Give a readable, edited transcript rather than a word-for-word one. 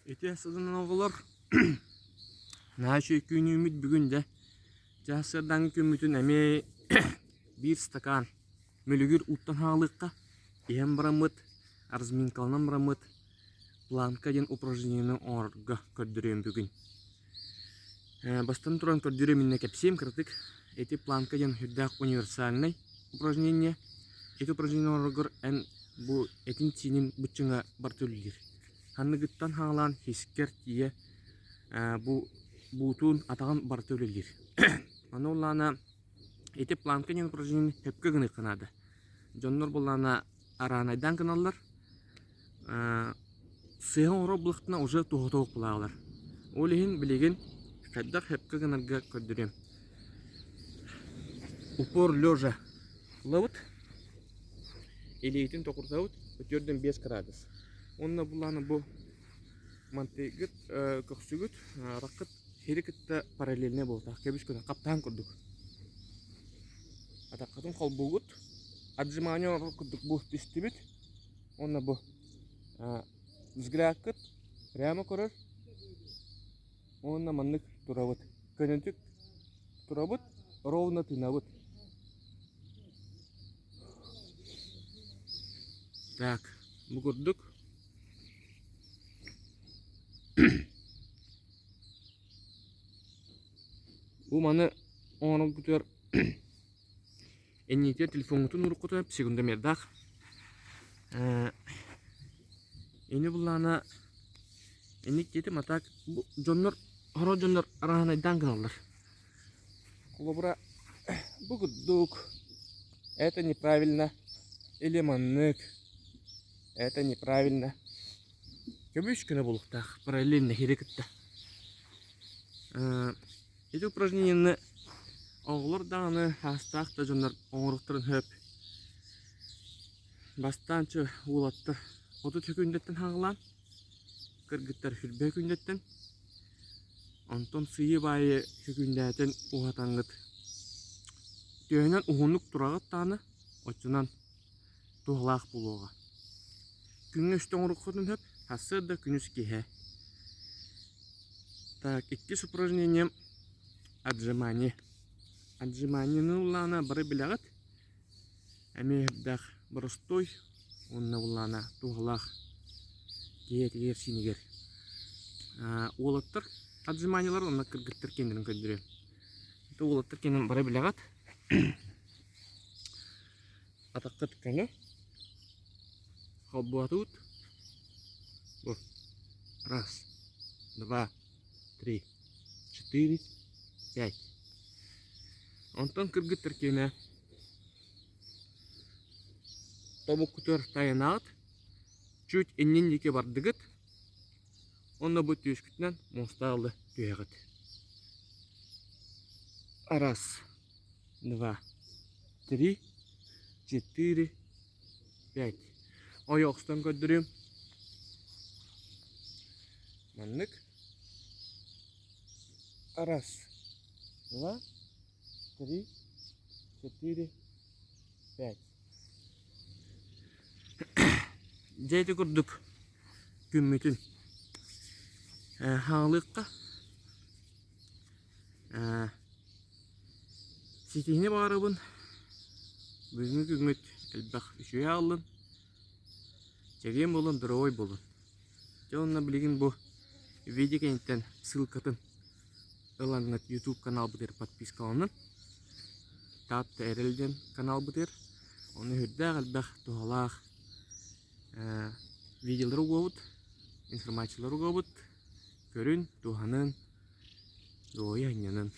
Ете сızının oğullar naşı günü ümit bugün de jasırdan kümmütün eme bir stakan mülügür uttan halıqqa иһэн бараммыт арзминкалынан бараммыт планка ден упражнениені орга көрдүрөм бүгүн. Бастан туран көрдүрөм инне кепсем кырдык. Эти планка ден хүрдак универсальный упражнение. Эти упражнение оргор эн бу этин синин бучуңа бартөлүлөр. Ханныгыттан хаалан хискер тие бу бутун атаган бартөлүлөр. Аны улана эти планка ден упражнение хепке гыны кынады. Жоннор булана аранайдан кыналлар. Сыйын оро булактына уже туготоок булагалар. Олихин билеген кайдар хепке гынарга көрдүрөм. Упор лежа лавут. Илейтин токуртабыт өтөрдөн 5 градус. Онна буланы бу мантыгыт көксүгүт ракыт херекетте параллельне болду. Кебиш көтө каптан курдук. Атакатын колбугут отжимание курдук бу пистибит. Онна бу взглядкыт прямо көрөр. Онна маннык турабыт. Көнөтүк турабыт, ровно тынабыт. Так, бу курдук. Бу маны оңоп күтөр. Эннитер телефонутун уруккута секунда мердак. Эни булана энник жети матак бу жоннор хоро жоннор аранайдан кыналдар. Кулабура бу курдук. Это неправильно. Или маннык. Это неправильно. Көбүш күнө булуктак параллельно херекетте. Эти упражненияны оғылыр дағыны хастақты жондар оңырықтырын хөп. Бастанчы улаттыр. Оты төкүндеттен хаңылан. Кыргыттар хүрбе күндеттен. Антон сыйы байы хөкүндеттен уғатаңғыт. Түйенен уғынлық тұрағыт тағыны отчынан туғылақ болуға. Күнгі үшті оңырықтырын хөп. Хасырда күнүс кеге. Так, иккис упражнением отжимание. Отжимание улана бары билагат. Әмехдах бұрыстой. Онна улана туғылақ. Кеетігер синегер. Олаттыр отжиманиялар онна кыргыттыр кендерін көндірем. Олаттыр кендерін бары билагат. Атаққыт кәні. Холбуатут. Раз, 2, 3, 4, 5. Онтон кыргыттыр кене. Тобук күтөр тайынаат. Чуть эннен деке бардыгыт. Онна бұт түйіскітінен монстағылы түйегіт. Раз, 2, 3, 4, 5. Аяқстан көддірем. Маннык. Раз, 2, 3, 4, 5. Жайты күрдік күмметін хаңылыққа сетейіне бағарыбын бүгінгі күммет әлбақ үшуе алын жеген болын, дұрой болын. Жауынна білеген бұл видео кенеттен ссылкатын ылаңғат YouTube канал бұтер подписка онын. Татты әрелден канал бұтер. Оны хүрдәк әлбәқ туғалақ видеолар уғабыт, информациялар уғабыт, көрін, туғанын, дойы әненін.